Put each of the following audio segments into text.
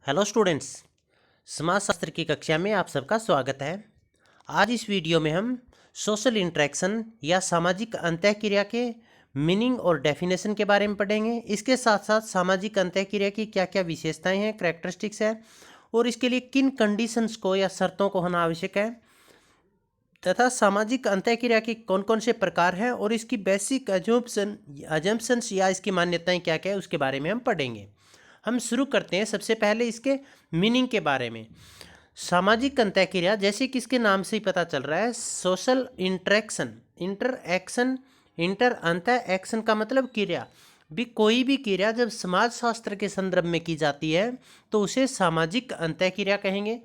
Hello students. समाजशास्त्र की कक्षा में आप सबका स्वागत है। आज इस वीडियो में हम सोशल इंटरेक्शन या सामाजिक अंतःक्रिया के मीनिंग और डेफिनेशन के बारे में पढ़ेंगे। इसके साथ साथ सामाजिक अंतःक्रिया की क्या क्या विशेषताएं हैं, करैक्टरिस्टिक्स है और इसके लिए किन कंडीशंस को या शर्तों को होना आवश्यक है तथा सामाजिक अंतःक्रिया के कौन कौन से प्रकार हैं और इसकी बेसिक अजम्पशंस या इसकी मान्यताएं क्या क्या है उसके बारे में हम पढ़ेंगे। हम शुरू करते हैं सबसे पहले इसके मीनिंग के बारे में। सामाजिक अंतःक्रिया जैसे कि इसके नाम से ही पता चल रहा है, सोशल इंटरेक्शन, इंटरएक्शन, अंतः एक्शन का मतलब क्रिया। भी कोई भी क्रिया जब समाज शास्त्र के संदर्भ में की जाती है तो उसे सामाजिक अंतःक्रिया कहेंगे।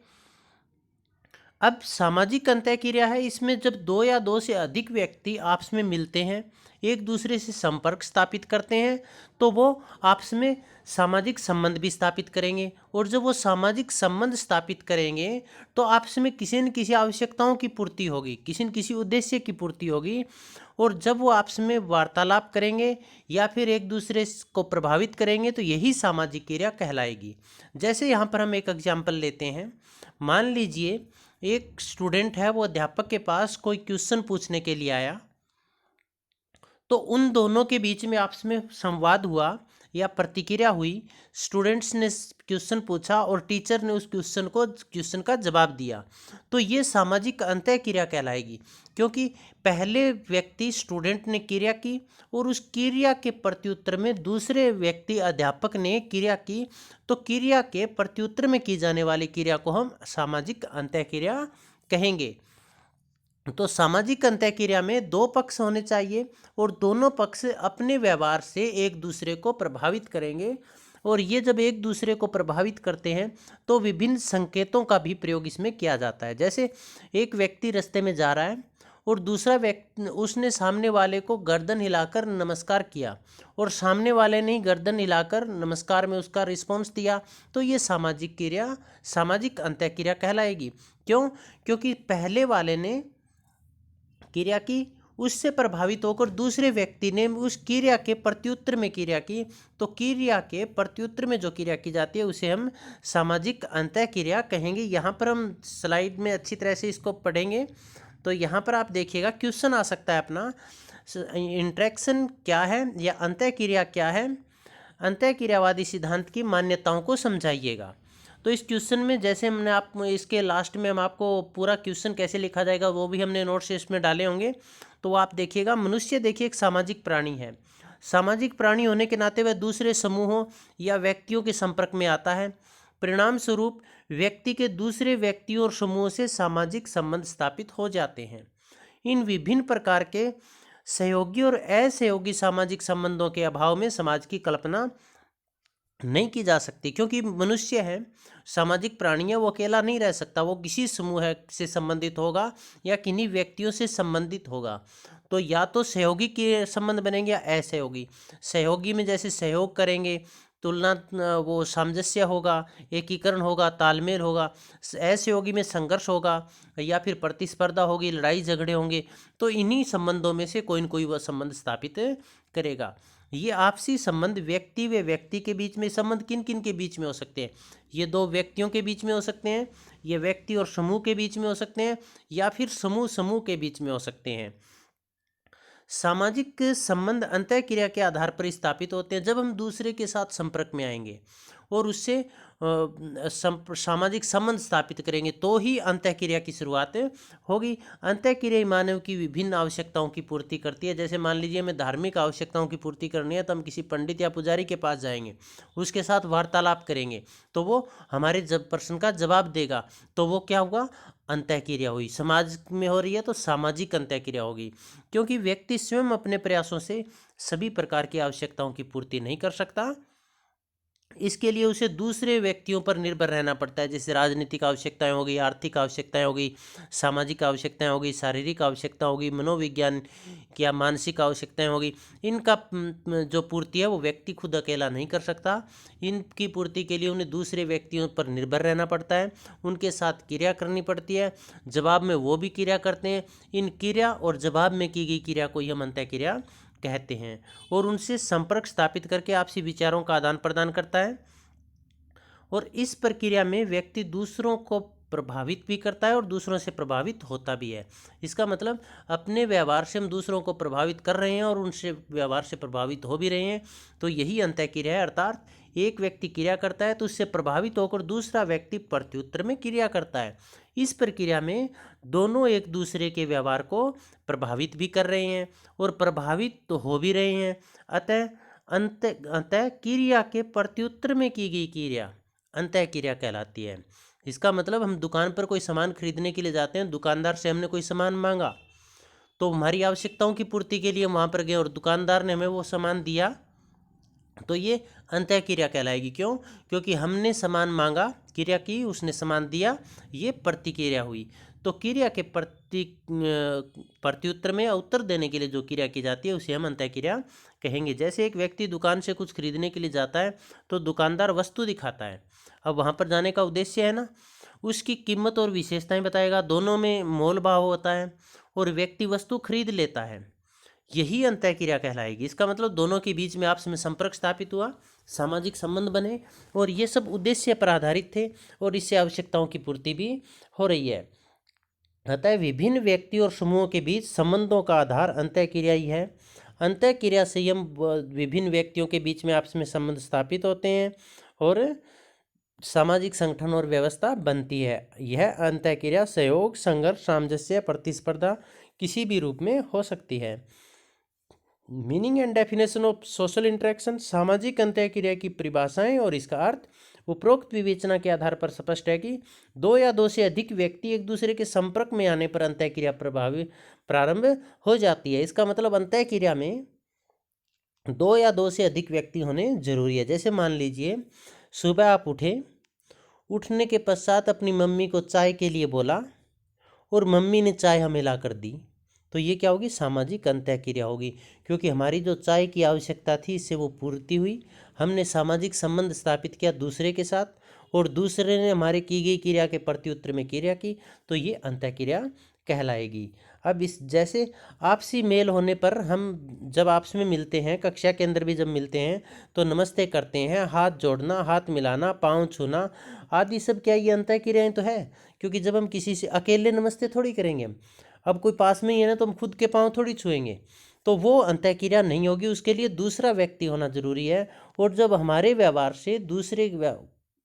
अब सामाजिक अंतःक्रिया है, इसमें जब दो या दो से अधिक व्यक्ति आपस में मिलते हैं, एक दूसरे से संपर्क स्थापित करते हैं, तो वो आपस में सामाजिक संबंध भी स्थापित करेंगे। और जब वो सामाजिक संबंध स्थापित करेंगे तो आपस में किसी न किसी आवश्यकताओं की पूर्ति होगी, किसी न किसी उद्देश्य की पूर्ति होगी। और जब वो आपस में वार्तालाप करेंगे या फिर एक दूसरे को प्रभावित करेंगे तो यही सामाजिक क्रिया कहलाएगी। जैसे यहाँ पर हम एक एग्जाम्पल लेते हैं। मान लीजिए एक स्टूडेंट है, वो अध्यापक के पास कोई क्वेश्चन पूछने के लिए आया, तो उन दोनों के बीच में आपस में संवाद हुआ या प्रतिक्रिया हुई। स्टूडेंट्स ने क्वेश्चन पूछा और टीचर ने उस क्वेश्चन का जवाब दिया, तो ये सामाजिक अंतःक्रिया कहलाएगी। क्योंकि पहले व्यक्ति स्टूडेंट ने क्रिया की और उस क्रिया के प्रत्युत्तर में दूसरे व्यक्ति अध्यापक ने क्रिया की, तो क्रिया के प्रत्युत्तर में की जाने वाली क्रिया को हम सामाजिक अंतःक्रिया कहेंगे। तो सामाजिक अंतःक्रिया में दो पक्ष होने चाहिए और दोनों पक्ष अपने व्यवहार से एक दूसरे को प्रभावित करेंगे। और ये जब एक दूसरे को प्रभावित करते हैं तो विभिन्न संकेतों का भी प्रयोग इसमें किया जाता है। जैसे एक व्यक्ति रास्ते में जा रहा है और दूसरा व्यक्ति, उसने सामने वाले को गर्दन हिलाकर नमस्कार किया और सामने वाले ने ही गर्दन हिलाकर नमस्कार में उसका रिस्पॉन्स दिया, तो ये सामाजिक क्रिया, सामाजिक अंतःक्रिया कहलाएगी। क्यों? क्योंकि पहले वाले ने क्रिया की, उससे प्रभावित होकर दूसरे व्यक्ति ने उस क्रिया के प्रत्युत्तर में क्रिया की, तो क्रिया के प्रत्युत्तर में जो क्रिया की जाती है उसे हम सामाजिक अंतःक्रिया कहेंगे। यहाँ पर हम स्लाइड में अच्छी तरह से इसको पढ़ेंगे। तो यहाँ पर आप देखिएगा क्वेश्चन आ सकता है अपना, इंटरेक्शन क्या है या अंतःक्रिया क्या है, अंतःक्रियावादी सिद्धांत की मान्यताओं को समझाइएगा। तो इस क्वेश्चन में जैसे हमने आप इसके लास्ट में हम आपको पूरा क्वेश्चन कैसे लिखा जाएगा वो भी हमने नोट्स इसमें डाले होंगे, तो आप देखिएगा। मनुष्य देखिए एक सामाजिक प्राणी है। सामाजिक प्राणी होने के नाते वह दूसरे समूहों या व्यक्तियों के संपर्क में आता है। परिणाम स्वरूप व्यक्ति के दूसरे व्यक्तियों और समूहों से सामाजिक संबंध स्थापित हो जाते हैं। इन विभिन्न प्रकार के सहयोगी और असहयोगी सामाजिक संबंधों के अभाव में समाज की कल्पना नहीं की जा सकती। क्योंकि मनुष्य है, सामाजिक प्राणी है, वो अकेला नहीं रह सकता, वो किसी समूह से संबंधित होगा या किन्हीं व्यक्तियों से संबंधित होगा। तो या तो सहयोगी के संबंध बनेंगे या असहयोगी। सहयोगी में जैसे सहयोग करेंगे, तुलना, वो सामंजस्य होगा, एकीकरण होगा, तालमेल होगा। असहयोगी में संघर्ष होगा या फिर प्रतिस्पर्धा होगी, लड़ाई झगड़े होंगे। तो इन्हीं संबंधों में से कोई न कोई वह संबंध स्थापित करेगा। ये आपसी संबंध व्यक्ति व व्यक्ति के बीच में, संबंध किन किन के बीच में हो सकते हैं? ये दो व्यक्तियों के बीच में हो सकते हैं, ये व्यक्ति और समूह के बीच में हो सकते हैं, या फिर समूह समूह के बीच में हो सकते हैं। सामाजिक संबंध अंतःक्रिया के आधार पर स्थापित होते हैं जब हम दूसरे के साथ संपर्क में आएंगे और उससे सामाजिक संबंध स्थापित करेंगे, तो ही अंतःक्रिया की शुरुआत होगी। अंतःक्रिया मानव की विभिन्न आवश्यकताओं की पूर्ति करती है। जैसे मान लीजिए हमें धार्मिक आवश्यकताओं की पूर्ति करनी है, तो हम किसी पंडित या पुजारी के पास जाएंगे, उसके साथ वार्तालाप करेंगे, तो वो हमारे जब प्रश्न का जवाब देगा, तो वो क्या हुआ? अंतःक्रिया हुई। समाज में हो रही है तो सामाजिक अंतःक्रिया होगी। क्योंकि व्यक्ति स्वयं अपने प्रयासों से सभी प्रकार की आवश्यकताओं की पूर्ति नहीं कर सकता, इसके लिए उसे दूसरे व्यक्तियों पर निर्भर रहना पड़ता है। जैसे राजनीतिक आवश्यकताएं हो गई, आर्थिक आवश्यकताएं हो गई, सामाजिक आवश्यकताएं हो गई, शारीरिक आवश्यकता हो गई, मनोविज्ञान या मानसिक आवश्यकताएं हो गई। इनका जो पूर्ति है वो व्यक्ति खुद अकेला नहीं कर सकता। इनकी पूर्ति के लिए उन्हें दूसरे व्यक्तियों पर निर्भर रहना पड़ता है, उनके साथ क्रिया करनी पड़ती है, जवाब में वो भी क्रिया करते हैं। इन क्रिया और जवाब में की गई क्रिया को ही हम अंतःक्रिया कहते हैं। और उनसे संपर्क स्थापित करके आपसी विचारों का आदान प्रदान करता है और इस प्रक्रिया में व्यक्ति दूसरों को प्रभावित भी करता है और दूसरों से प्रभावित होता भी है। इसका मतलब अपने व्यवहार से हम दूसरों को प्रभावित कर रहे हैं और उनसे व्यवहार से प्रभावित हो भी रहे हैं। तो यही अंतःक्रिया है, अर्थात एक व्यक्ति क्रिया करता है तो उससे प्रभावित होकर दूसरा व्यक्ति प्रत्युत्तर में क्रिया करता है। इस प्रक्रिया में दोनों एक दूसरे के व्यवहार को प्रभावित भी कर रहे हैं और प्रभावित तो हो भी रहे हैं। अतः अंतःक्रिया के प्रत्युत्तर में की गई क्रिया अंतःक्रिया कहलाती है। इसका मतलब हम दुकान पर कोई सामान खरीदने के लिए जाते हैं, दुकानदार से हमने कोई सामान मांगा तो हमारी आवश्यकताओं की पूर्ति के लिए वहाँ पर गए और दुकानदार ने हमें वो सामान दिया, तो ये अंतःक्रिया कहलाएगी। क्यों? क्योंकि हमने सामान मांगा, क्रिया की, उसने सामान दिया, ये प्रतिक्रिया हुई। तो क्रिया के प्रत्युत्तर में उत्तर देने के लिए जो क्रिया की जाती है उसे हम अंतःक्रिया कहेंगे। जैसे एक व्यक्ति दुकान से कुछ खरीदने के लिए जाता है तो दुकानदार वस्तु दिखाता है। अब वहाँ पर जाने का उद्देश्य है ना, उसकी कीमत और विशेषताएं बताएगा, दोनों में मोल भाव होता है और व्यक्ति वस्तु खरीद लेता है, यही अंतःक्रिया कहलाएगी। इसका मतलब दोनों के बीच में आपस में संपर्क स्थापित हुआ, सामाजिक संबंध बने और ये सब उद्देश्य पर आधारित थे और इससे आवश्यकताओं की पूर्ति भी हो रही है। अतः विभिन्न व्यक्ति और समूहों के बीच संबंधों का आधार अंतःक्रिया ही है। अंतःक्रिया से हम विभिन्न व्यक्तियों के बीच में आपस में संबंध स्थापित होते हैं और सामाजिक संगठन और व्यवस्था बनती है। यह अंतःक्रिया सहयोग, संघर्ष, सामंजस्य, प्रतिस्पर्धा किसी भी रूप में हो सकती है। Meaning and definition of social interaction. सामाजिक अंतःक्रिया की परिभाषाएं और इसका अर्थ उपरोक्त विवेचना के आधार पर स्पष्ट है कि दो या दो से अधिक व्यक्ति एक दूसरे के संपर्क में आने पर अंतःक्रिया प्रारंभ हो जाती है। इसका मतलब अंतःक्रिया में दो या दो से अधिक व्यक्ति होने जरूरी है। जैसे मान लीजिए सुबह आप उठे, उठने के पश्चात अपनी मम्मी को चाय के लिए बोला और मम्मी ने चाय हमें ला कर दी, तो ये क्या होगी? सामाजिक अंतःक्रिया होगी, क्योंकि हमारी जो चाय की आवश्यकता थी इससे वो पूर्ति हुई। हमने सामाजिक संबंध स्थापित किया दूसरे के साथ और दूसरे ने हमारे की गई क्रिया के प्रत्युत्तर में क्रिया की, तो ये अंतःक्रिया कहलाएगी। अब इस जैसे आपसी मेल होने पर हम जब आपस में मिलते हैं, कक्षा के अंदर भी जब मिलते हैं तो नमस्ते करते हैं, हाथ जोड़ना, हाथ मिलाना, पाँव छूना आदि सब क्या ये अंतःक्रियाएं तो है। क्योंकि जब हम किसी से अकेले नमस्ते थोड़ी करेंगे, अब कोई पास में ही है ना तो हम खुद के पाँव थोड़ी छुएंगे, तो वो अंतःक्रिया नहीं होगी, उसके लिए दूसरा व्यक्ति होना जरूरी है। और जब हमारे व्यवहार से दूसरे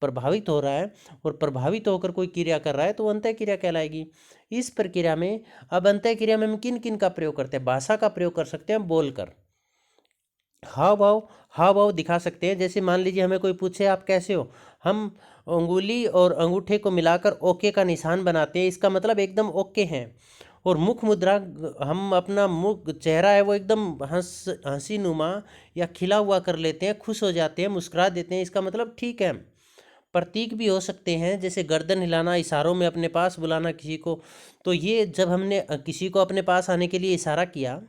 प्रभावित हो रहा है और प्रभावित होकर कोई क्रिया कर रहा है तो वो अंतःक्रिया कहलाएगी। इस प्रक्रिया में अब अंतःक्रिया में हम किन किन का प्रयोग करते हैं? भाषा का प्रयोग कर सकते हैं, बोलकर, हाव भाव दिखा सकते हैं। जैसे मान लीजिए हमें कोई पूछे आप कैसे हो, हम उंगली और अंगूठे को मिलाकर ओके का निशान बनाते हैं, इसका मतलब एकदम ओके हैं। और मुख मुद्रा, हम अपना मुख चेहरा है वो एकदम हंसी नुमा या खिला हुआ कर लेते हैं, खुश हो जाते हैं, मुस्कुरा देते हैं, इसका मतलब ठीक है। प्रतीक भी हो सकते हैं, जैसे गर्दन हिलाना, इशारों में अपने पास बुलाना किसी को, तो ये जब हमने किसी को अपने पास आने के लिए इशारा किया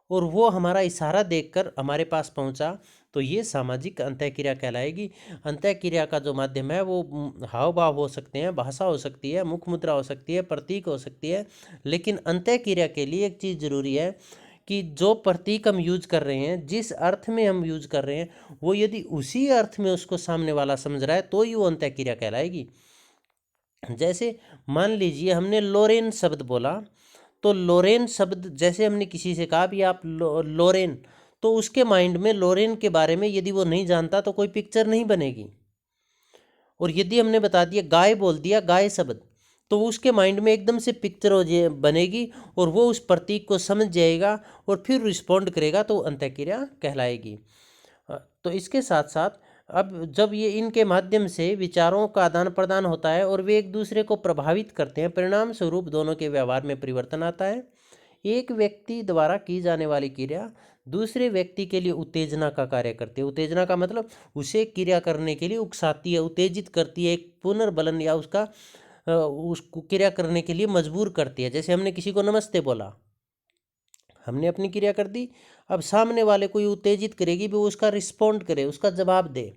और वो हमारा इशारा देखकर हमारे पास पहुंचा, तो ये सामाजिक अंतःक्रिया कहलाएगी। अंतःक्रिया का जो माध्यम है वो हाव भाव हो सकते हैं, भाषा हो सकती है, मुख मुद्रा हो सकती है, प्रतीक हो सकती है। लेकिन अंतःक्रिया के लिए एक चीज़ जरूरी है कि जो प्रतीक हम यूज कर रहे हैं, जिस अर्थ में हम यूज कर रहे हैं, वो यदि उसी अर्थ में उसको सामने वाला समझ रहा है तो ही वो अंतःक्रिया कहलाएगी। जैसे मान लीजिए हमने लोरेन शब्द बोला, तो लोरेन शब्द जैसे हमने किसी से कहा भी आप लोरेन, तो उसके माइंड में लोरेन के बारे में यदि वो नहीं जानता तो कोई पिक्चर नहीं बनेगी। और यदि हमने बता दिया गाय, बोल दिया गाय शब्द, तो उसके माइंड में एकदम से पिक्चर हो बनेगी और वो उस प्रतीक को समझ जाएगा और फिर रिस्पॉन्ड करेगा, तो अंतःक्रिया कहलाएगी। तो इसके साथ साथ अब जब ये इनके माध्यम से विचारों का आदान प्रदान होता है और वे एक दूसरे को प्रभावित करते हैं, परिणाम स्वरूप दोनों के व्यवहार में परिवर्तन आता है। एक व्यक्ति द्वारा की जाने वाली क्रिया दूसरे व्यक्ति के लिए उत्तेजना का कार्य करती है। उत्तेजना का मतलब उसे क्रिया करने के लिए उकसाती है, उत्तेजित करती है, एक पुनर्बलन या उसको क्रिया करने के लिए मजबूर करती है। जैसे हमने किसी को नमस्ते बोला, हमने अपनी क्रिया कर दी, अब सामने वाले को उत्तेजित करेगी भी, वो उसका रिस्पॉन्ड करे, उसका जवाब दे,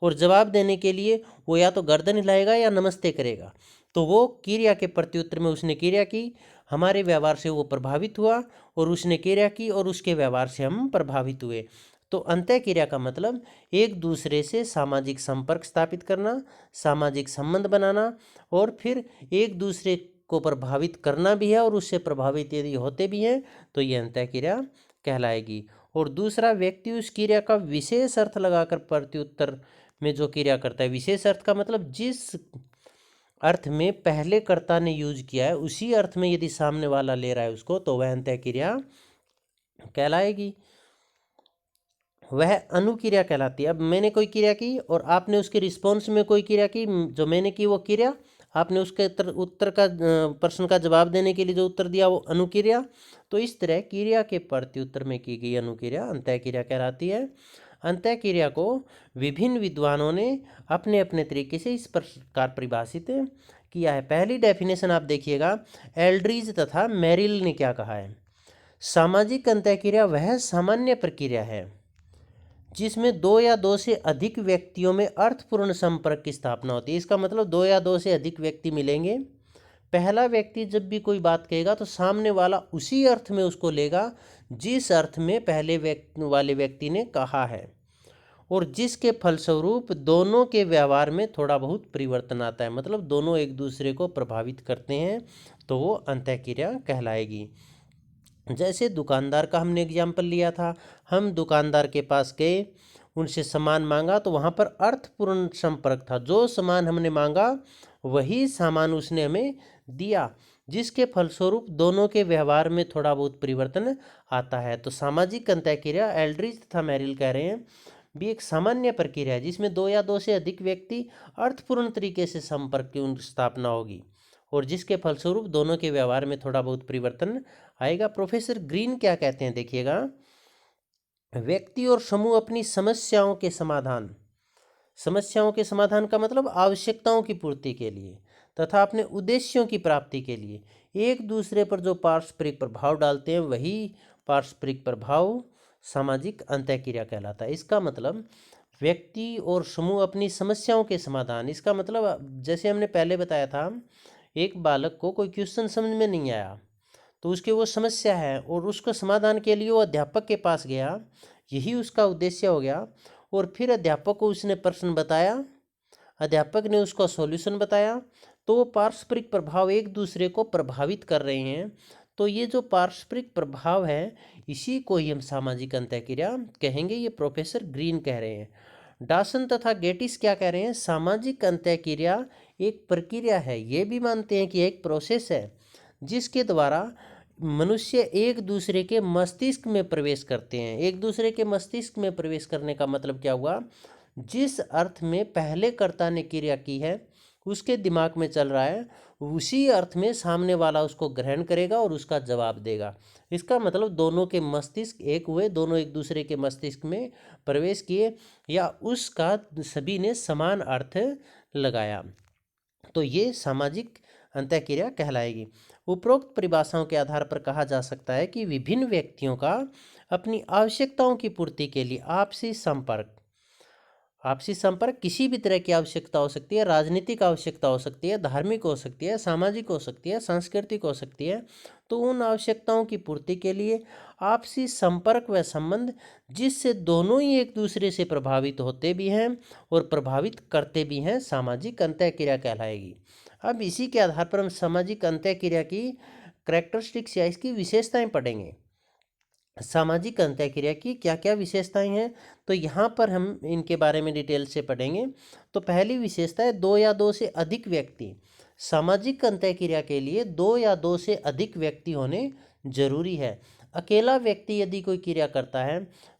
और जवाब देने के लिए वो या तो गर्दन हिलाएगा या नमस्ते करेगा। तो वो क्रिया के प्रत्युत्तर में उसने क्रिया की, हमारे व्यवहार से वो प्रभावित हुआ और उसने क्रिया की और उसके व्यवहार से हम प्रभावित हुए। तो अंतः क्रिया का मतलब एक दूसरे से सामाजिक संपर्क स्थापित करना, सामाजिक संबंध बनाना और फिर एक दूसरे को प्रभावित करना भी है और उससे प्रभावित यदि होते भी हैं तो ये अंतः क्रिया कहलाएगी। और दूसरा, व्यक्ति उस क्रिया का विशेष अर्थ लगाकर प्रत्युत्तर में जो क्रिया करता है, विशेष अर्थ का मतलब जिस अर्थ में पहले कर्ता ने यूज किया है उसी अर्थ में यदि सामने वाला ले रहा है उसको, तो वह अंतः क्रिया कहलाएगी, वह अनुक्रिया कहलाती है। अब मैंने कोई क्रिया की और आपने उसके रिस्पॉन्स में कोई क्रिया की, जो मैंने की वो क्रिया, आपने उसके उत्तर का प्रश्न का जवाब देने के लिए जो उत्तर दिया वो अनुक्रिया। तो इस तरह क्रिया के प्रत्युत्तर में की गई अनुक्रिया अंतः क्रिया कहलाती है। अंतः क्रिया को विभिन्न विद्वानों ने अपने अपने तरीके से इस प्रकार परिभाषित किया है। पहली डेफिनेशन आप देखिएगा, एल्ड्रीज तथा मेरिल ने क्या कहा है। सामाजिक अंतः क्रिया वह सामान्य प्रक्रिया है जिसमें दो या दो से अधिक व्यक्तियों में अर्थपूर्ण संपर्क की स्थापना होती है। इसका मतलब दो या दो से अधिक व्यक्ति मिलेंगे, पहला व्यक्ति जब भी कोई बात कहेगा तो सामने वाला उसी अर्थ में उसको लेगा जिस अर्थ में पहले वाले व्यक्ति ने कहा है, और जिसके फलस्वरूप दोनों के व्यवहार में थोड़ा बहुत परिवर्तन आता है, मतलब दोनों एक दूसरे को प्रभावित करते हैं, तो वो अंतःक्रिया कहलाएगी। जैसे दुकानदार का हमने एग्जाम्पल लिया था, हम दुकानदार के पास गए, उनसे सामान मांगा तो वहाँ पर अर्थपूर्ण संपर्क था, जो सामान हमने मांगा वही सामान उसने हमें दिया, जिसके फलस्वरूप दोनों के व्यवहार में थोड़ा बहुत परिवर्तन आता है। तो सामाजिक अंतःक्रिया एल्ड्रिज तथा मेरिल कह रहे हैं भी एक सामान्य प्रक्रिया है जिसमें दो या दो से अधिक व्यक्ति अर्थपूर्ण तरीके से संपर्क की स्थापना होगी और जिसके फलस्वरूप दोनों के व्यवहार में थोड़ा बहुत परिवर्तन आएगा। प्रोफेसर ग्रीन क्या कहते हैं, देखिएगा, व्यक्ति और समूह अपनी समस्याओं के समाधान का मतलब आवश्यकताओं की पूर्ति के लिए तथा अपने उद्देश्यों की प्राप्ति के लिए एक दूसरे पर जो पारस्परिक प्रभाव डालते हैं वही पारस्परिक प्रभाव सामाजिक अंतःक्रिया कहलाता है। इसका मतलब व्यक्ति और समूह अपनी समस्याओं के समाधान, इसका मतलब जैसे हमने पहले बताया था, एक बालक को कोई क्वेश्चन समझ में नहीं आया तो उसकी वो समस्या है और उसको समाधान के लिए वो अध्यापक के पास गया, यही उसका उद्देश्य हो गया। और फिर अध्यापक को उसने प्रश्न बताया, अध्यापक ने उसका सॉल्यूशन बताया, तो वो पारस्परिक प्रभाव एक दूसरे को प्रभावित कर रहे हैं। तो ये जो पारस्परिक प्रभाव है इसी को ही हम सामाजिक अंतःक्रिया कहेंगे, ये प्रोफेसर ग्रीन कह रहे हैं। डासन तथा गेटिस क्या कह रहे हैं, सामाजिक अंतःक्रिया एक प्रक्रिया है, ये भी मानते हैं कि एक प्रोसेस है जिसके द्वारा मनुष्य एक दूसरे के मस्तिष्क में प्रवेश करते हैं। एक दूसरे के मस्तिष्क में प्रवेश करने का मतलब क्या हुआ, जिस अर्थ में पहले कर्ता ने क्रिया की है उसके दिमाग में चल रहा है उसी अर्थ में सामने वाला उसको ग्रहण करेगा और उसका जवाब देगा। इसका मतलब दोनों के मस्तिष्क एक हुए, दोनों एक दूसरे के मस्तिष्क में प्रवेश किए या उसका सभी ने समान अर्थ लगाया, तो ये सामाजिक अंतःक्रिया कहलाएगी। उपरोक्त परिभाषाओं के आधार पर कहा जा सकता है कि विभिन्न व्यक्तियों का अपनी आवश्यकताओं की पूर्ति के लिए आपसी संपर्क किसी भी तरह की आवश्यकता हो सकती है, राजनीतिक आवश्यकता हो सकती है, धार्मिक हो सकती है, सामाजिक हो सकती है, सांस्कृतिक हो सकती है। तो उन आवश्यकताओं की पूर्ति के लिए आपसी संपर्क व संबंध जिससे दोनों ही एक दूसरे से प्रभावित होते भी हैं और प्रभावित करते भी हैं, सामाजिक अंतःक्रिया कहलाएगी। अब इसी के आधार पर हम सामाजिक अंतःक्रिया की कैरेक्टरिस्टिक्स या इसकी विशेषताएं पढ़ेंगे। सामाजिक अंतःक्रिया की क्या क्या विशेषताएं हैं, तो यहाँ पर हम इनके बारे में डिटेल से पढ़ेंगे। तो पहली विशेषता है दो या दो से अधिक व्यक्ति। सामाजिक अंतःक्रिया के लिए दो या दो से अधिक व्यक्ति होने जरूरी है। अकेला व्यक्ति यदि कोई क्रिया करता है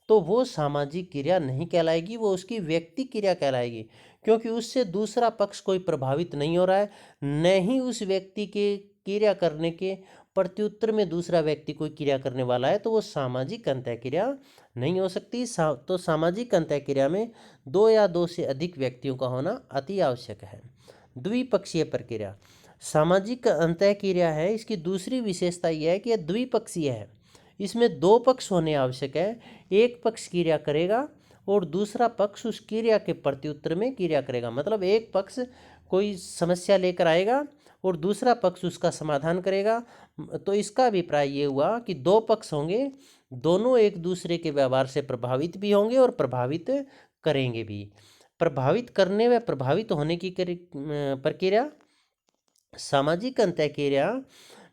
तो वो सामाजिक क्रिया नहीं कहलाएगी, वो उसकी व्यक्ति क्रिया कहलाएगी, क्योंकि उससे दूसरा पक्ष कोई प्रभावित नहीं हो रहा है, न ही उस व्यक्ति के क्रिया करने के प्रत्युत्तर में दूसरा व्यक्ति कोई क्रिया करने वाला है, तो वो सामाजिक अंतःक्रिया नहीं हो सकती। तो सामाजिक अंतःक्रिया में दो या दो से अधिक व्यक्तियों का होना अति आवश्यक है। द्विपक्षीय प्रक्रिया सामाजिक अंतःक्रिया है, इसकी दूसरी विशेषता यह है कि यह द्विपक्षीय है, इसमें दो पक्ष होने आवश्यक है। एक पक्ष क्रिया करेगा और दूसरा पक्ष उस क्रिया के प्रत्युत्तर में क्रिया करेगा, मतलब एक पक्ष कोई समस्या लेकर आएगा और दूसरा पक्ष उसका समाधान करेगा। तो इसका अभिप्राय ये हुआ कि दो पक्ष होंगे, दोनों एक दूसरे के व्यवहार से प्रभावित भी होंगे और प्रभावित करेंगे भी। प्रभावित करने व प्रभावित होने की प्रक्रिया, सामाजिक अंतःक्रिया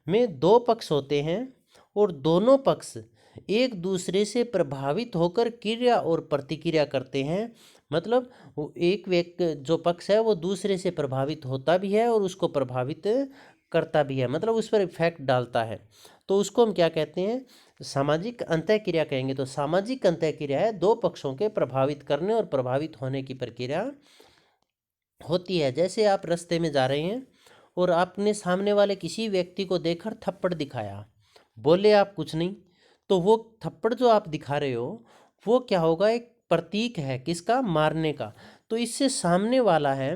में दो पक्ष होते हैं और दोनों पक्ष एक दूसरे से प्रभावित होकर क्रिया और प्रतिक्रिया करते हैं। मतलब वो एक व्यक्ति जो पक्ष है वो दूसरे से प्रभावित होता भी है और उसको प्रभावित करता भी है, मतलब उस पर इफेक्ट डालता है। तो उसको हम क्या कहते हैं, सामाजिक अंतःक्रिया कहेंगे। तो सामाजिक अंतःक्रिया है दो पक्षों के प्रभावित करने और प्रभावित होने की प्रक्रिया होती है। जैसे आप रास्ते में जा रहे हैं और आपने सामने वाले किसी व्यक्ति को देखकर थप्पड़ दिखाया, बोले आप कुछ नहीं, तो वो थप्पड़ जो आप दिखा रहे हो वो क्या होगा, एक प्रतीक है किसका, मारने का। तो इससे सामने वाला है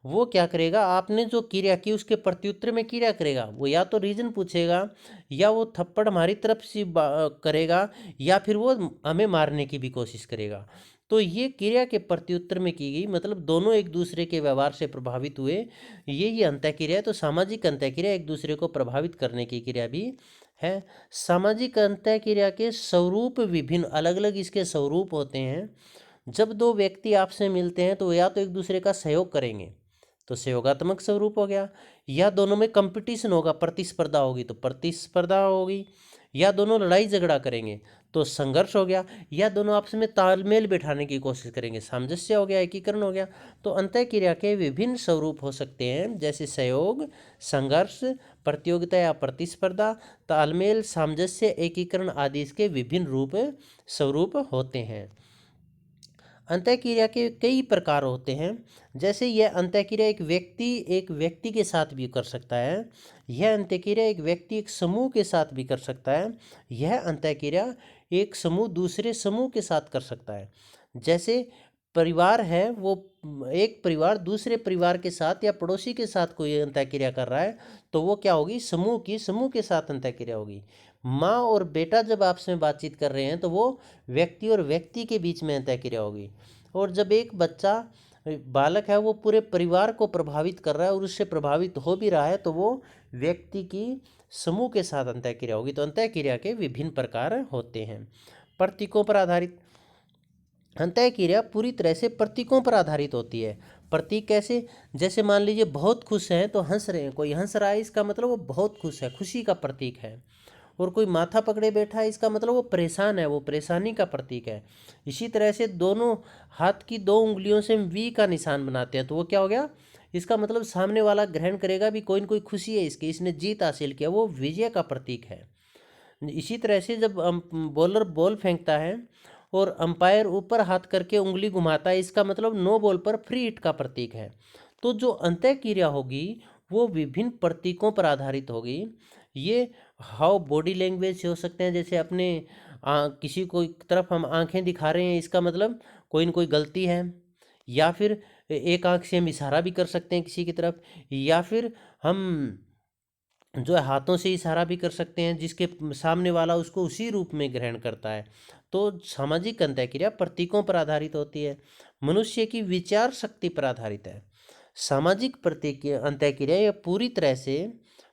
वो क्या करेगा, आपने जो क्रिया की उसके प्रत्युत्तर में क्रिया करेगा। वो या तो रीजन पूछेगा, या वो थप्पड़ हमारी तरफ से करेगा, या फिर वो हमें मारने की भी कोशिश करेगा। तो ये क्रिया के प्रत्युत्तर में की गई, मतलब दोनों एक दूसरे के व्यवहार से प्रभावित हुए, ये अंतःक्रिया है। तो सामाजिक अंतःक्रिया एक दूसरे को प्रभावित करने की क्रिया भी है। सामाजिक अंतःक्रिया के स्वरूप विभिन्न, अलग अलग इसके स्वरूप होते हैं। जब दो व्यक्ति आपसे मिलते हैं तो या तो एक दूसरे का सहयोग करेंगे, तो सहयोगात्मक स्वरूप हो गया, या दोनों में कंपटीशन होगा, प्रतिस्पर्धा होगी तो प्रतिस्पर्धा होगी, या दोनों लड़ाई झगड़ा करेंगे तो संघर्ष हो गया, या दोनों आपस में तालमेल बैठाने की कोशिश करेंगे, सामंजस्य हो गया, एकीकरण हो गया। तो अंतःक्रिया के विभिन्न स्वरूप हो सकते हैं, जैसे सहयोग, संघर्ष, प्रतियोगिता या प्रतिस्पर्धा, तालमेल, सामंजस्य, एकीकरण आदि इसके विभिन्न रूप स्वरूप होते हैं। अंतःक्रिया के कई प्रकार होते हैं। जैसे यह अंतःक्रिया एक व्यक्ति के साथ भी कर सकता है, यह अंतःक्रिया एक व्यक्ति एक समूह के साथ भी कर सकता है, यह अंतःक्रिया एक समूह दूसरे समूह के साथ कर सकता है। जैसे परिवार है, वो एक परिवार दूसरे परिवार के साथ या पड़ोसी के साथ कोई अंतःक्रिया कर रहा है, तो वो क्या होगी, समूह के साथ अंतःक्रिया होगी। माँ और बेटा जब आपस में बातचीत कर रहे हैं तो वो व्यक्ति और व्यक्ति के बीच में अंतःक्रिया होगी। और जब एक बच्चा बालक है वो पूरे परिवार को प्रभावित कर रहा है और उससे प्रभावित हो भी रहा है, तो वो व्यक्ति की समूह के साथ अंतःक्रिया होगी। तो अंतःक्रिया के विभिन्न प्रकार होते हैं। प्रतीकों पर आधारित अंतःक्रिया पूरी तरह से प्रतीकों पर आधारित होती है। प्रतीक कैसे, जैसे मान लीजिए बहुत खुश हैं तो हंस रहे हैं, कोई हंस रहा है इसका मतलब वो बहुत खुश है, खुशी का प्रतीक है। और कोई माथा पकड़े बैठा है इसका मतलब वो परेशान है, वो परेशानी का प्रतीक है। इसी तरह से दोनों हाथ की दो उंगलियों से वी का निशान बनाते हैं तो वो क्या हो गया, इसका मतलब सामने वाला ग्रहण करेगा भी कोई न कोई खुशी है इसकी, इसने जीत हासिल किया, वो विजय का प्रतीक है। इसी तरह से जब बॉलर बॉल फेंकता है और अंपायर ऊपर हाथ करके उंगली घुमाता है, इसका मतलब नो बॉल पर फ्री हिट का प्रतीक है। तो जो अंतःक्रिया होगी वो विभिन्न प्रतीकों पर आधारित होगी। ये हाव बॉडी लैंग्वेज से हो सकते हैं, जैसे अपने किसी को तरफ हम आंखें दिखा रहे हैं, इसका मतलब कोई न कोई गलती है, या फिर एक आंख से हम इशारा भी कर सकते हैं किसी की तरफ, या फिर हम जो है हाथों से इशारा भी कर सकते हैं जिसके सामने वाला उसको उसी रूप में ग्रहण करता है। तो सामाजिक अंतःक्रिया प्रतीकों पर आधारित होती है। मनुष्य की विचार शक्ति पर आधारित है। सामाजिक प्रतीक अंतःक्रिया यह पूरी तरह से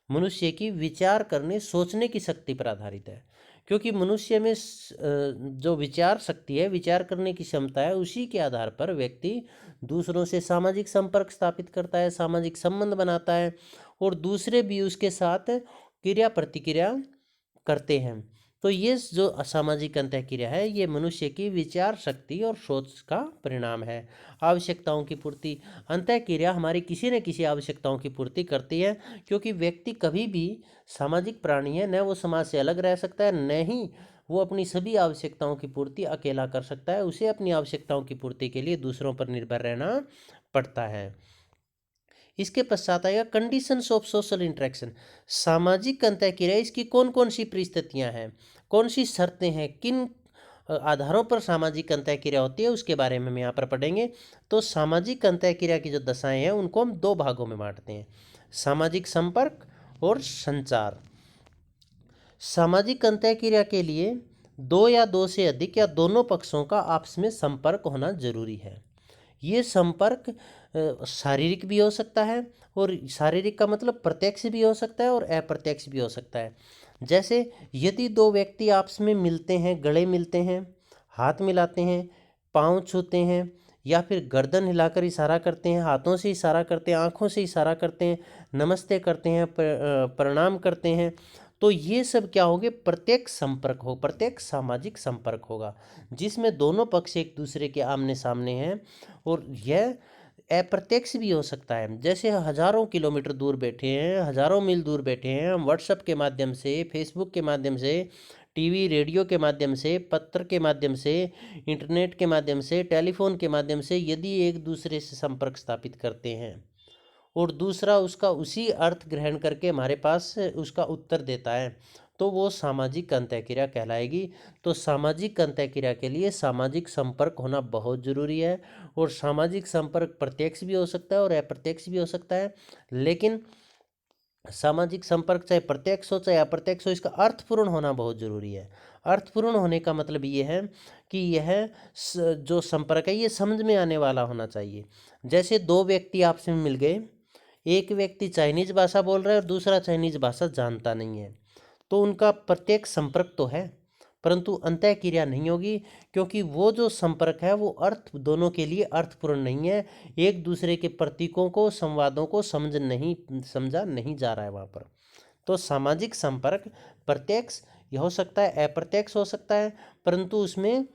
मनुष्य की विचार करने सोचने की शक्ति पर आधारित है, क्योंकि मनुष्य में जो विचार शक्ति है, विचार करने की क्षमता है, उसी के आधार पर व्यक्ति दूसरों से सामाजिक संपर्क स्थापित करता है, सामाजिक संबंध बनाता है और दूसरे भी उसके साथ क्रिया प्रतिक्रिया करते हैं। तो ये जो असामाजिक अंतःक्रिया है ये मनुष्य की विचार शक्ति और सोच का परिणाम है। आवश्यकताओं की पूर्ति, अंतःक्रिया हमारी किसी न किसी आवश्यकताओं की पूर्ति करती है, क्योंकि व्यक्ति कभी भी सामाजिक प्राणी है, न वो समाज से अलग रह सकता है, न ही वो अपनी सभी आवश्यकताओं की पूर्ति अकेला कर सकता है। उसे अपनी आवश्यकताओं की पूर्ति के लिए दूसरों पर निर्भर रहना पड़ता है। इसके पश्चात आएगा कंडीशंस ऑफ सोशल इंटरेक्शन। सामाजिक अंतःक्रिया इसकी कौन कौन सी परिस्थितियां हैं, कौन सी शर्तें हैं, किन आधारों पर सामाजिक अंतःक्रिया होती है, उसके बारे में हम यहाँ पर पढ़ेंगे। तो सामाजिक अंतःक्रिया की जो दशाएं हैं उनको हम दो भागों में बांटते हैं, सामाजिक संपर्क और संचार। सामाजिक अंतःक्रिया के लिए दो या दो से अधिक या दोनों पक्षों का आपस में संपर्क होना जरूरी है। ये संपर्क शारीरिक भी हो सकता है, और शारीरिक का मतलब प्रत्यक्ष भी हो सकता है और अप्रत्यक्ष भी हो सकता है। जैसे यदि दो व्यक्ति आपस में मिलते हैं, गले मिलते हैं, हाथ मिलाते हैं, पाँव छूते हैं, या फिर गर्दन हिलाकर इशारा करते हैं, हाथों से इशारा करते हैं, आँखों से इशारा करते हैं, नमस्ते करते हैं, प्रणाम करते हैं, तो ये सब क्या होगे, प्रत्यक्ष संपर्क हो, प्रत्यक्ष सामाजिक संपर्क होगा, जिसमें दोनों पक्ष एक दूसरे के आमने सामने हैं। और यह अप्रत्यक्ष भी हो सकता है, जैसे हजारों किलोमीटर दूर बैठे हैं, हजारों मील दूर बैठे हैं, हम व्हाट्सएप के माध्यम से, फेसबुक के माध्यम से, टीवी रेडियो के माध्यम से, पत्र के माध्यम से, इंटरनेट के माध्यम से, टेलीफोन के माध्यम से यदि एक दूसरे से संपर्क स्थापित करते हैं और दूसरा उसका उसी अर्थ ग्रहण करके हमारे पास उसका उत्तर देता है, तो वो सामाजिक अंतःक्रिया कहलाएगी। तो सामाजिक अंतःक्रिया के लिए सामाजिक संपर्क होना बहुत ज़रूरी है, और सामाजिक संपर्क प्रत्यक्ष भी हो सकता है और अप्रत्यक्ष भी हो सकता है, लेकिन सामाजिक संपर्क चाहे प्रत्यक्ष हो चाहे अप्रत्यक्ष हो, इसका अर्थपूर्ण होना बहुत ज़रूरी है। अर्थपूर्ण होने का मतलब ये है कि यह जो संपर्क है ये समझ में आने वाला होना चाहिए। जैसे दो व्यक्ति आपस में मिल गए, एक व्यक्ति चाइनीज भाषा बोल रहा है और दूसरा चाइनीज भाषा जानता नहीं है, तो उनका प्रत्यक्ष संपर्क तो है परंतु अंतःक्रिया नहीं होगी, क्योंकि वो जो संपर्क है वो अर्थ दोनों के लिए अर्थपूर्ण नहीं है, एक दूसरे के प्रतीकों को, संवादों को समझा नहीं जा रहा है वहाँ पर। तो सामाजिक संपर्क प्रत्यक्ष हो सकता है, अप्रत्यक्ष हो सकता है, परंतु उसमें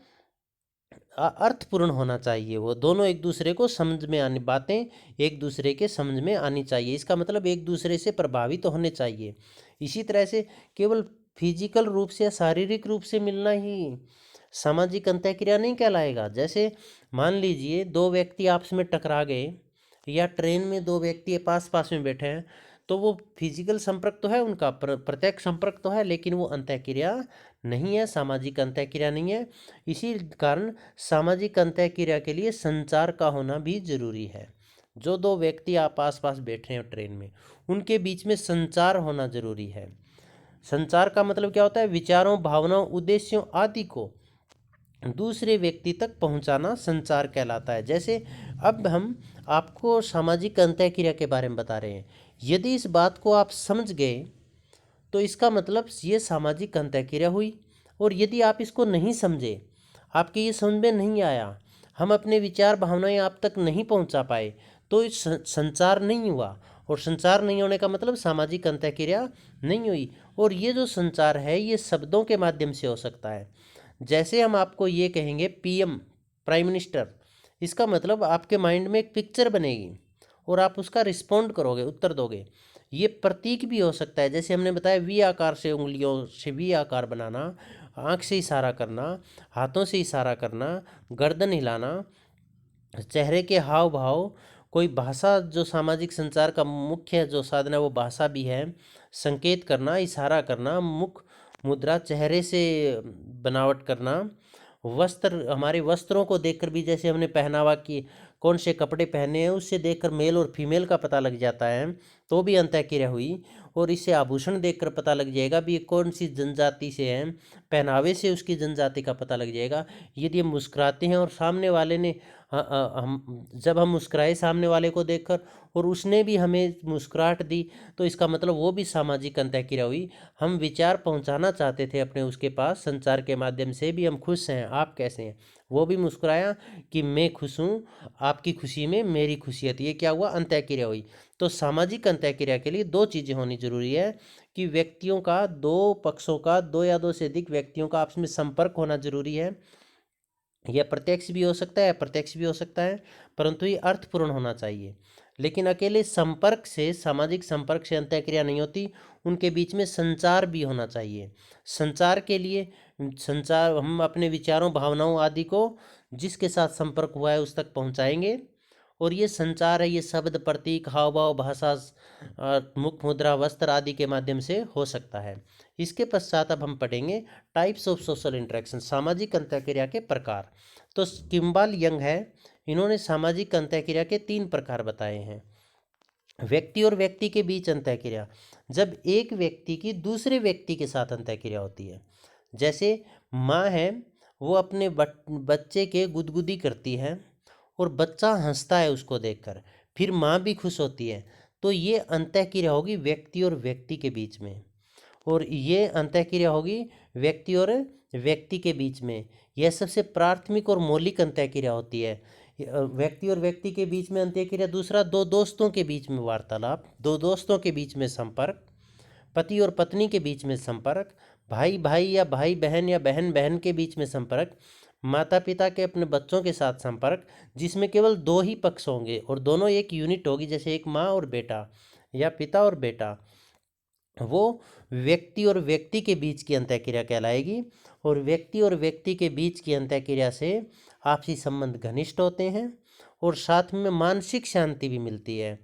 अर्थपूर्ण होना चाहिए, वो दोनों एक दूसरे को समझ में आनी, बातें एक दूसरे के समझ में आनी चाहिए, इसका मतलब एक दूसरे से प्रभावित तो होने चाहिए। इसी तरह से केवल फिजिकल रूप से या शारीरिक रूप से मिलना ही सामाजिक अंतःक्रिया नहीं कहलाएगा। जैसे मान लीजिए दो व्यक्ति आपस में टकरा गए, या ट्रेन में दो व्यक्ति पास पास में बैठे हैं, तो वो फिजिकल संपर्क तो है उनका, प्रत्यक्ष संपर्क तो है, लेकिन वो अंतःक्रिया नहीं है, सामाजिक अंतःक्रिया नहीं है। इसी कारण सामाजिक अंतःक्रिया के लिए संचार का होना भी जरूरी है। जो दो व्यक्ति आप आस पास बैठे हैं ट्रेन में, उनके बीच में संचार होना जरूरी है। संचार का मतलब क्या होता है, विचारों, भावनाओं, उद्देश्यों आदि को दूसरे व्यक्ति तक पहुंचाना संचार कहलाता है। जैसे अब हम आपको सामाजिक अंतःक्रिया के बारे में बता रहे हैं, यदि इस बात को आप समझ गए तो इसका मतलब ये सामाजिक अंतःक्रिया हुई, और यदि आप इसको नहीं समझे, आपके ये समझ में नहीं आया, हम अपने विचार भावनाएं आप तक नहीं पहुंचा पाए, तो इस संचार नहीं हुआ, और संचार नहीं होने का मतलब सामाजिक अंतःक्रिया नहीं हुई। और ये जो संचार है ये शब्दों के माध्यम से हो सकता है। जैसे हम आपको ये कहेंगे पीएम, प्राइम मिनिस्टर, इसका मतलब आपके माइंड में एक पिक्चर बनेगी और आप उसका रिस्पॉन्ड करोगे, उत्तर दोगे। ये प्रतीक भी हो सकता है, जैसे हमने बताया वी आकार से, उंगलियों से वी आकार बनाना, आँख से इशारा करना, हाथों से इशारा करना, गर्दन हिलाना, चेहरे के हाव भाव, कोई भाषा, जो सामाजिक संचार का मुख्य जो साधन है वो भाषा भी है, संकेत करना, इशारा करना, मुख मुद्रा, चेहरे से बनावट करना, वस्त्र, हमारे वस्त्रों को देखकर भी, जैसे हमने पहनावा की कौन से कपड़े पहने हैं उससे देखकर मेल और फीमेल का पता लग जाता है, तो भी अंतःक्रिया हुई। और इससे आभूषण देखकर पता लग जाएगा भी ये कौन सी जनजाति से है, पहनावे से उसकी जनजाति का पता लग जाएगा। यदि हम मुस्कुराते हैं और सामने वाले ने हम जब हम मुस्कुराए सामने वाले को देखकर और उसने भी हमें मुस्कुराहट दी, तो इसका मतलब वो भी सामाजिक अंतःक्रिया हुई। हम विचार पहुंचाना चाहते थे अपने उसके पास, संचार के माध्यम से भी, हम खुश हैं, आप कैसे हैं, वो भी मुस्कुराया कि मैं खुश हूँ, आपकी खुशी में मेरी खुशियत, ये क्या हुआ, अंतःक्रिया हुई। तो सामाजिक अंतःक्रिया के लिए दो चीज़ें होनी जरूरी है कि व्यक्तियों का, दो पक्षों का, दो या दो से अधिक व्यक्तियों का आपस में संपर्क होना जरूरी है। यह प्रत्यक्ष भी हो सकता है, अप्रत्यक्ष भी हो सकता है, परंतु ये अर्थपूर्ण होना चाहिए। लेकिन अकेले संपर्क से, सामाजिक संपर्क से अंतःक्रिया नहीं होती, उनके बीच में संचार भी होना चाहिए। संचार के लिए, संचार हम अपने विचारों, भावनाओं आदि को जिसके साथ संपर्क हुआ है उस तक पहुंचाएंगे, और ये संचार है, ये शब्द, प्रतीक, हाव भाव, भाषा, मुख मुद्रा, वस्त्र आदि के माध्यम से हो सकता है। इसके पश्चात अब हम पढ़ेंगे टाइप्स ऑफ सोशल इंटरेक्शन, सामाजिक अंतःक्रिया के प्रकार। तो किम्बाल यंग है, इन्होंने सामाजिक अंतःक्रिया के 3 प्रकार बताए हैं। व्यक्ति और व्यक्ति के बीच अंतःक्रिया, जब एक व्यक्ति की दूसरे व्यक्ति के साथ अंतःक्रिया होती है। जैसे माँ है, वो अपने बच्चे के गुदगुदी करती है और बच्चा हंसता है उसको देखकर, फिर माँ भी खुश होती है, तो ये अंतःक्रिया होगी व्यक्ति और व्यक्ति के बीच में। और ये अंतःक्रिया होगी व्यक्ति और व्यक्ति के बीच में। यह सबसे प्राथमिक और मौलिक अंतःक्रिया होती है। व्यक्ति और व्यक्ति के बीच में अंतःक्रिया। दूसरा, दो दोस्तों के बीच में वार्तालाप, दो दोस्तों के बीच में संपर्क, पति और पत्नी के बीच में संपर्क, भाई भाई या भाई बहन या बहन बहन के बीच में संपर्क, माता पिता के अपने बच्चों के साथ संपर्क, जिसमें केवल दो ही पक्ष होंगे और दोनों एक यूनिट होगी, जैसे एक माँ और बेटा या पिता और बेटा, वो व्यक्ति और व्यक्ति के बीच की अंतःक्रिया कहलाएगी। और व्यक्ति और व्यक्ति के बीच की अंतःक्रिया से आपसी संबंध घनिष्ठ होते हैं और साथ में मानसिक शांति भी मिलती है।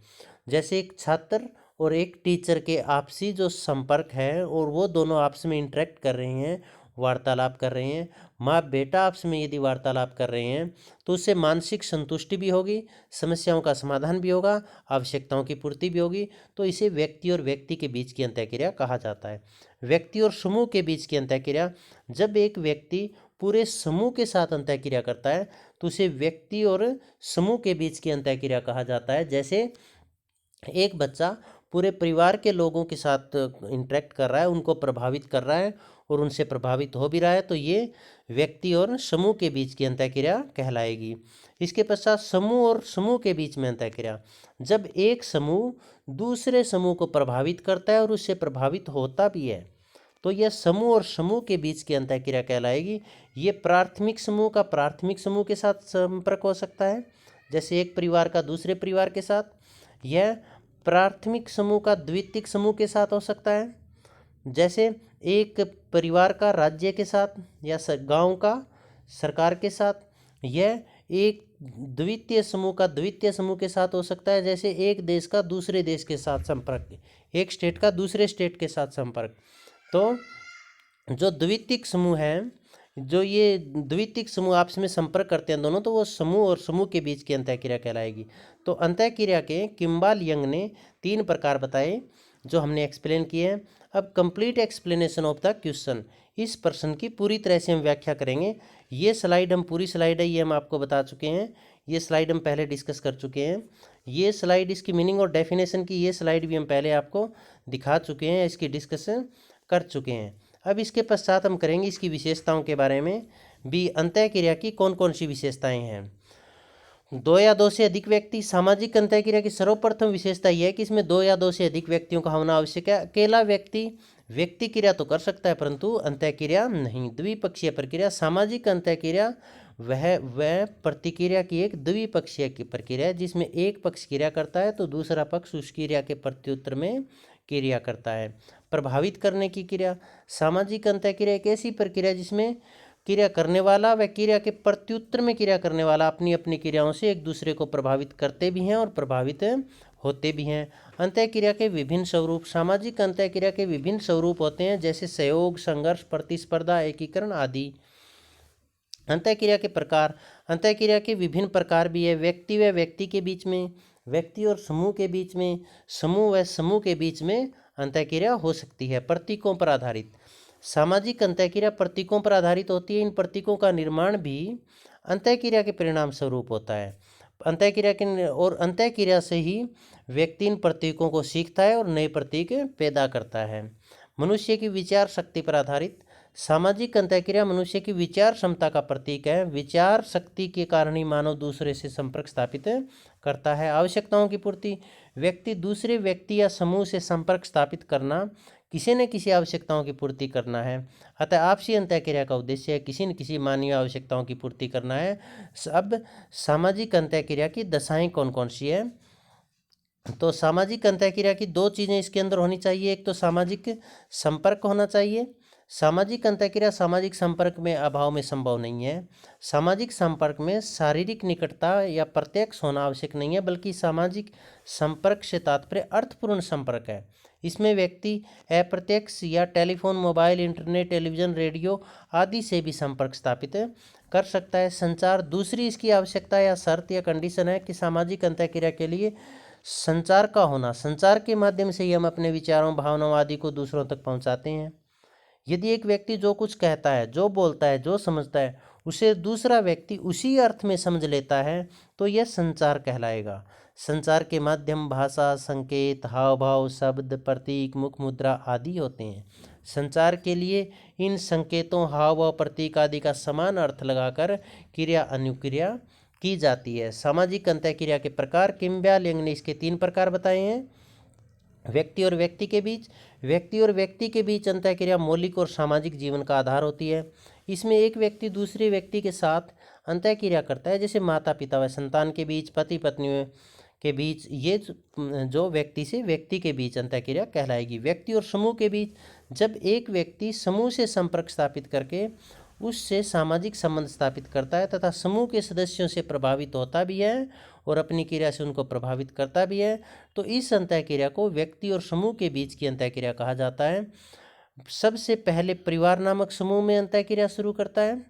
जैसे एक छात्र और एक टीचर के आपसी जो संपर्क है और वो दोनों आपस में इंटरेक्ट कर रहे हैं, वार्तालाप कर रहे हैं, माँ बेटा आपस में यदि वार्तालाप कर रहे हैं तो उससे मानसिक संतुष्टि भी होगी, समस्याओं का समाधान भी होगा, आवश्यकताओं की पूर्ति भी होगी। तो इसे व्यक्ति और व्यक्ति के बीच की अंतःक्रिया कहा जाता है। व्यक्ति और समूह के बीच की अंतःक्रिया, जब एक व्यक्ति पूरे समूह के साथ अंतःक्रिया करता है तो उसे व्यक्ति और समूह के बीच की अंतःक्रिया कहा जाता है। जैसे एक बच्चा पूरे परिवार के लोगों के साथ इंटरेक्ट कर रहा है, उनको प्रभावित कर रहा है और उनसे प्रभावित हो भी रहा है, तो ये व्यक्ति और समूह के बीच की अंतःक्रिया कहलाएगी। इसके पश्चात समूह और समूह के बीच में अंतःक्रिया, जब एक समूह दूसरे समूह को प्रभावित करता है और उससे प्रभावित होता भी है तो यह समूह और समूह के बीच की अंतःक्रिया कहलाएगी। ये प्राथमिक समूह का प्राथमिक समूह के साथ संपर्क हो सकता है, जैसे एक परिवार का दूसरे परिवार के साथ। यह प्राथमिक समूह का द्वितीयक समूह के साथ हो सकता है, जैसे एक परिवार का राज्य के साथ या गांव का सरकार के साथ। यह एक द्वितीय समूह का द्वितीय समूह के साथ हो सकता है, जैसे एक देश का दूसरे देश के साथ संपर्क, एक स्टेट का दूसरे स्टेट के साथ संपर्क। तो जो द्वितीयक समूह है, जो ये द्वितीयक समूह आपस में संपर्क करते हैं दोनों, तो वो समूह और समूह के बीच की अंतःक्रिया कहलाएगी। तो अंतःक्रिया के किम्बाल यंग ने 3 प्रकार बताए जो हमने एक्सप्लेन किए हैं। अब complete explanation of the question, इस प्रश्न की पूरी तरह से हम व्याख्या करेंगे। ये स्लाइड हम पूरी स्लाइड है ये हम आपको बता चुके हैं, ये स्लाइड हम पहले डिस्कस कर चुके हैं। ये स्लाइड इसकी मीनिंग और डेफिनेशन की ये स्लाइड भी हम पहले आपको दिखा चुके हैं, इसकी डिस्कशन कर चुके हैं। अब इसके पश्चात हम करेंगे इसकी विशेषताओं के बारे में भी। अंतःक्रिया की कौन कौन सी विशेषताएं हैं। 2 या 2 से अधिक व्यक्ति। सामाजिक अंतःक्रिया की सर्वप्रथम विशेषता यह है कि इसमें 2 या 2 से अधिक व्यक्तियों का होना आवश्यक है। अकेला व्यक्ति क्रिया तो कर सकता है परंतु अंतःक्रिया नहीं। द्विपक्षीय प्रक्रिया, सामाजिक अंतःक्रिया वह प्रतिक्रिया की एक द्विपक्षीय की प्रक्रिया है जिसमें एक पक्ष क्रिया करता है तो दूसरा पक्ष उस क्रिया के प्रत्युत्तर में क्रिया करता है। प्रभावित करने की क्रिया, सामाजिक अंतःक्रिया एक ऐसी प्रक्रिया जिसमें क्रिया करने वाला व क्रिया के प्रत्युत्तर में क्रिया करने वाला अपनी अपनी क्रियाओं से एक दूसरे को प्रभावित करते भी हैं और प्रभावित होते भी हैं। अंतःक्रिया के विभिन्न स्वरूप, सामाजिक अंतःक्रिया के विभिन्न स्वरूप होते हैं जैसे सहयोग, संघर्ष, प्रतिस्पर्धा, एकीकरण आदि। अंतःक्रिया के प्रकार, अंतःक्रिया के विभिन्न प्रकार भी है। व्यक्ति व व्यक्ति के बीच में, व्यक्ति और समूह के बीच में, समूह व समूह के बीच में अंतःक्रिया हो सकती है। प्रतीकों पर आधारित, सामाजिक अंतःक्रिया प्रतीकों पर आधारित होती है। इन प्रतीकों का निर्माण भी अंतःक्रिया के परिणाम स्वरूप होता है। अंतःक्रिया से ही व्यक्ति इन प्रतीकों को सीखता है और नए प्रतीक पैदा करता है। मनुष्य की विचार शक्ति पर आधारित, सामाजिक अंतःक्रिया मनुष्य की विचार क्षमता का प्रतीक है। विचार शक्ति के कारण ही मानव दूसरे से संपर्क स्थापित करता है। आवश्यकताओं की पूर्ति, व्यक्ति दूसरे व्यक्ति या समूह से संपर्क स्थापित करना, किसी न किसी आवश्यकताओं की पूर्ति करना है। अतः आपसी अंतःक्रिया का उद्देश्य किसी न किसी मानवीय आवश्यकताओं की पूर्ति करना है। अब सामाजिक अंतःक्रिया की दशाएं कौन कौन सी है। तो सामाजिक अंतःक्रिया की 2 चीज़ें इसके अंदर होनी चाहिए। एक तो सामाजिक संपर्क होना चाहिए। सामाजिक अंतःक्रिया सामाजिक संपर्क में अभाव में संभव नहीं है। सामाजिक संपर्क में शारीरिक निकटता या प्रत्यक्ष होना आवश्यक नहीं है, बल्कि सामाजिक संपर्क से तात्पर्य अर्थपूर्ण संपर्क है। इसमें व्यक्ति अप्रत्यक्ष या telephone, mobile, internet, television, radio आदि से भी संपर्क स्थापित कर सकता है। संचार दूसरी इसकी आवश्यकता या शर्त या कंडीशन है कि सामाजिक अंतःक्रिया के लिए संचार का होना, संचार के माध्यम से ही हम अपने विचारों, भावनाओं आदि को दूसरों तक पहुंचाते हैं। यदि एक व्यक्ति जो कुछ कहता है, जो बोलता है, जो समझता है, उसे दूसरा व्यक्ति उसी अर्थ में समझ लेता है तो यह संचार कहलाएगा। संचार के माध्यम भाषा, संकेत, हाव भाव, शब्द, प्रतीक, मुख मुद्रा आदि होते हैं। संचार के लिए इन संकेतों, हाव व प्रतीक आदि का समान अर्थ लगाकर क्रिया अनुक्रिया की जाती है। सामाजिक अंतःक्रिया के प्रकार किम्ब्या लिंग ने इसके 3 प्रकार बताए हैं। व्यक्ति और व्यक्ति के बीच, व्यक्ति और व्यक्ति के बीच अंतःक्रिया मौलिक और सामाजिक जीवन का आधार होती है। इसमें एक व्यक्ति दूसरे व्यक्ति के साथ अंतःक्रिया करता है, जैसे माता पिता व संतान के बीच, पति पत्नी के बीच। ये जो व्यक्ति से व्यक्ति के बीच अंतःक्रिया कहलाएगी। व्यक्ति और समूह के बीच, जब एक व्यक्ति समूह से संपर्क स्थापित करके उससे सामाजिक संबंध स्थापित करता है तथा समूह के सदस्यों से प्रभावित होता भी है और अपनी क्रिया से उनको प्रभावित करता भी है, तो इस अंतःक्रिया को व्यक्ति और समूह के बीच की अंतःक्रिया कहा जाता है। सबसे पहले परिवार नामक समूह में अंतःक्रिया शुरू करता है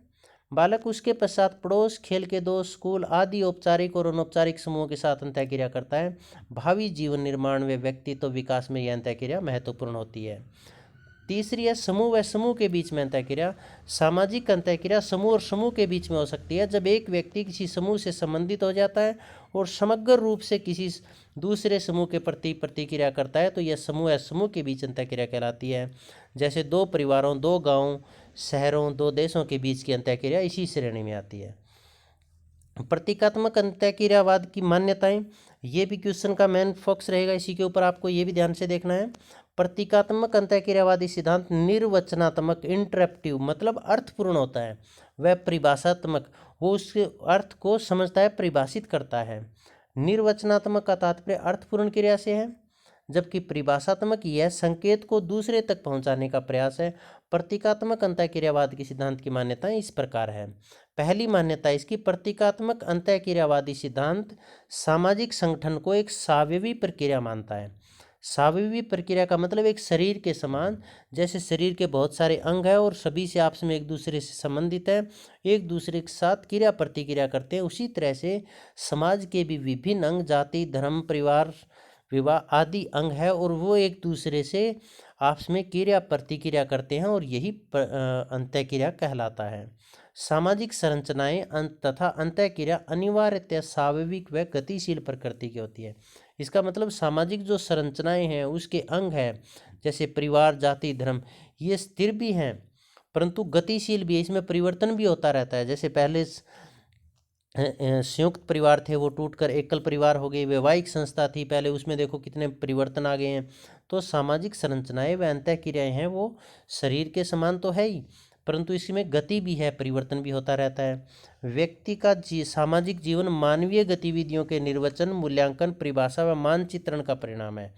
बालक, उसके पश्चात पड़ोस, खेल के दोस्त, स्कूल आदि औपचारिक और अनौपचारिक समूहों के साथ अंतःक्रिया करता है। भावी जीवन निर्माण व व्यक्तित्व विकास में यह अंतःक्रिया महत्वपूर्ण होती है। तीसरी है समूह व समूह के बीच में अंतःक्रिया। सामाजिक अंतःक्रिया समूह और समूह के बीच में हो सकती है, जब एक व्यक्ति किसी समूह से संबंधित हो जाता है और समग्र रूप से किसी दूसरे समूह के प्रति प्रतिक्रिया करता है, तो यह समूह या समूह के बीच अंतःक्रिया कहलाती है। जैसे 2 परिवारों, 2 गाँव, शहरों, 2 देशों के बीच की अंतःक्रिया इसी श्रेणी में आती है। प्रतीकात्मक अंतःक्रियावाद की मान्यताएं, ये भी क्वेश्चन का मेन फोकस रहेगा, इसी के ऊपर आपको ये भी ध्यान से देखना है। प्रतीकात्मक अंतःक्रियावादी सिद्धांत निर्वचनात्मक, इंटरप्टिव मतलब अर्थपूर्ण होता है। वह परिभाषात्मक, वो उसके अर्थ को समझता है, परिभाषित करता है। निर्वचनात्मक का तात्पर्य अर्थपूर्ण क्रिया से है, जबकि परिभाषात्मक यह संकेत को दूसरे तक पहुंचाने का प्रयास है। प्रतीकात्मक अंतःक्रियावाद की सिद्धांत की मान्यताएं इस प्रकार है। पहली मान्यता इसकी, प्रतीकात्मक अंतःक्रियावादी सिद्धांत सामाजिक संगठन को एक सावयवी प्रक्रिया मानता है। सावयवी प्रक्रिया का मतलब एक शरीर के समान, जैसे शरीर के बहुत सारे अंग हैं और सभी से आपस में एक दूसरे से संबंधित है, एक दूसरे के साथ क्रिया प्रतिक्रिया करते हैं, उसी तरह से समाज के भी विभिन्न अंग, जाति, धर्म, परिवार, विवाह आदि अंग है और वो एक दूसरे से आपस में क्रिया प्रतिक्रिया करते हैं और यही अंतःक्रिया कहलाता है। सामाजिक संरचनाएं तथा अंतःक्रिया अनिवार्यतः स्वाभाविक व गतिशील प्रकृति की होती है। इसका मतलब सामाजिक जो संरचनाएं हैं, उसके अंग हैं, जैसे परिवार, जाति, धर्म, ये स्थिर भी हैं परंतु गतिशील भी है, इसमें परिवर्तन भी होता रहता है। जैसे पहले संयुक्त परिवार थे, वो टूटकर एकल परिवार हो गए। वैवाहिक संस्था थी पहले, उसमें देखो कितने परिवर्तन आ गए हैं। तो सामाजिक संरचनाएं व अंतःक्रियाएं हैं, वो शरीर के समान तो है ही, परंतु इसमें गति भी है, परिवर्तन भी होता रहता है। व्यक्ति का सामाजिक जीवन मानवीय गतिविधियों के निर्वचन, मूल्यांकन, परिभाषा व मानचित्रण का परिणाम है।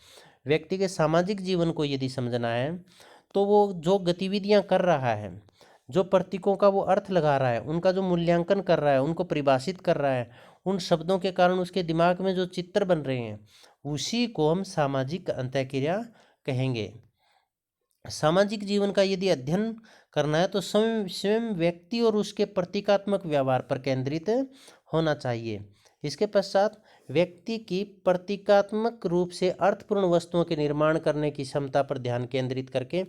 व्यक्ति के सामाजिक जीवन को यदि समझना है तो वो जो गतिविधियां कर रहा है, जो प्रतीकों का वो अर्थ लगा रहा है, उनका जो मूल्यांकन कर रहा है, उनको परिभाषित कर रहा है, उन शब्दों के कारण उसके दिमाग में जो चित्र बन रहे हैं, उसी को हम सामाजिक अंतःक्रिया कहेंगे। सामाजिक जीवन का यदि अध्ययन करना है तो स्वयं व्यक्ति और उसके प्रतीकात्मक व्यवहार पर केंद्रित होना चाहिए। इसके पश्चात व्यक्ति की प्रतीकात्मक रूप से अर्थपूर्ण वस्तुओं के निर्माण करने की क्षमता पर ध्यान केंद्रित करके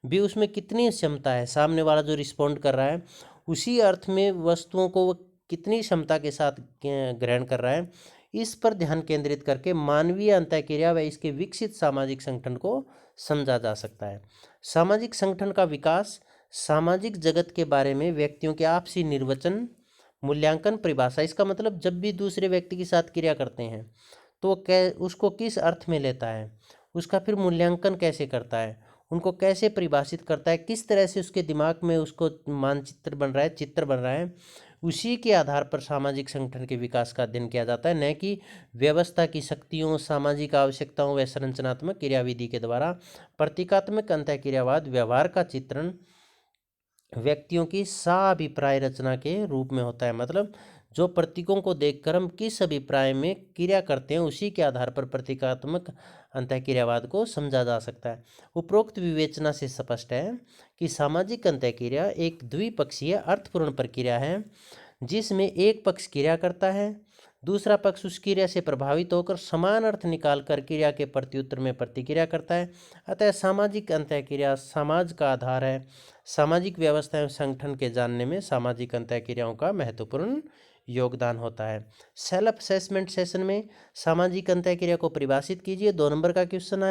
भी उसमें कितनी क्षमता है, सामने वाला जो रिस्पॉन्ड कर रहा है उसी अर्थ में वस्तुओं को वो कितनी क्षमता के साथ ग्रहण कर रहा है, इस पर ध्यान केंद्रित करके मानवीय अंतःक्रिया व इसके विकसित सामाजिक संगठन को समझा जा सकता है। सामाजिक संगठन का विकास सामाजिक जगत के बारे में व्यक्तियों के आपसी निर्वचन, मूल्यांकन, परिभाषा। इसका मतलब जब भी दूसरे व्यक्ति के साथ क्रिया करते हैं तो उसको किस अर्थ में लेता है, उसका फिर मूल्यांकन कैसे करता है, उनको कैसे परिभाषित करता है, किस तरह से उसके दिमाग में उसको मानचित्र बन रहा है, चित्र बन रहा है, उसी के आधार पर सामाजिक संगठन के विकास का अध्ययन किया जाता है, न कि व्यवस्था की शक्तियों, सामाजिक आवश्यकताओं व संरचनात्मक क्रियाविधि के द्वारा। प्रतीकात्मक अंतःक्रियावाद व्यवहार का चित्रण व्यक्तियों की साभिप्राय रचना के रूप में होता है। मतलब जो प्रतीकों को देखकर हम किस अभिप्राय में क्रिया करते हैं, उसी के आधार पर प्रतीकात्मक अंतःक्रियावाद को समझा जा सकता है। उपरोक्त विवेचना से स्पष्ट है कि सामाजिक अंतःक्रिया एक द्विपक्षीय अर्थपूर्ण प्रक्रिया है, जिसमें एक पक्ष क्रिया करता है, दूसरा पक्ष उस क्रिया से प्रभावित होकर समान अर्थ निकालकर क्रिया के प्रत्युत्तर में प्रतिक्रिया करता है। अतः सामाजिक अंतःक्रिया समाज का आधार है। सामाजिक व्यवस्था एवं संगठन के जानने में सामाजिक अंतःक्रियाओं का महत्वपूर्ण योगदान होता है। सेल्फ असेसमेंट सेशन में सामाजिक अंतःक्रिया को परिभाषित कीजिए, 2 नंबर का क्वेश्चन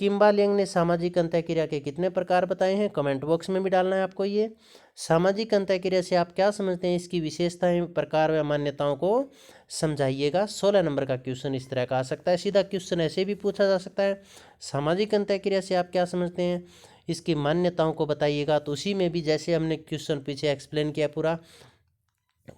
किम्बा लियांग ने सामाजिक अंतःक्रिया के कितने प्रकार बताए हैं? कमेंट बॉक्स में भी डालना है आपको ये। सामाजिक अंतःक्रिया से आप क्या समझते हैं? इसकी विशेषताएं, प्रकार व मान्यताओं को समझाइएगा। 16 नंबर का क्वेश्चन इस तरह का आ सकता है। सीधा क्वेश्चन ऐसे भी पूछा जा सकता है, सामाजिक अंतःक्रिया से आप क्या समझते हैं, इसकी मान्यताओं को बताइएगा। तो उसी में भी जैसे हमने क्वेश्चन पीछे एक्सप्लेन किया पूरा,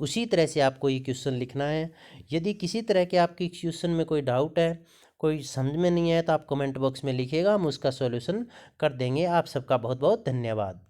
उसी तरह से आपको ये क्वेश्चन लिखना है। यदि किसी तरह के आपकी क्वेश्चन में कोई डाउट है, कोई समझ में नहीं आया, तो आप कमेंट बॉक्स में लिखिएगा, हम उसका सॉल्यूशन कर देंगे। आप सबका बहुत बहुत धन्यवाद।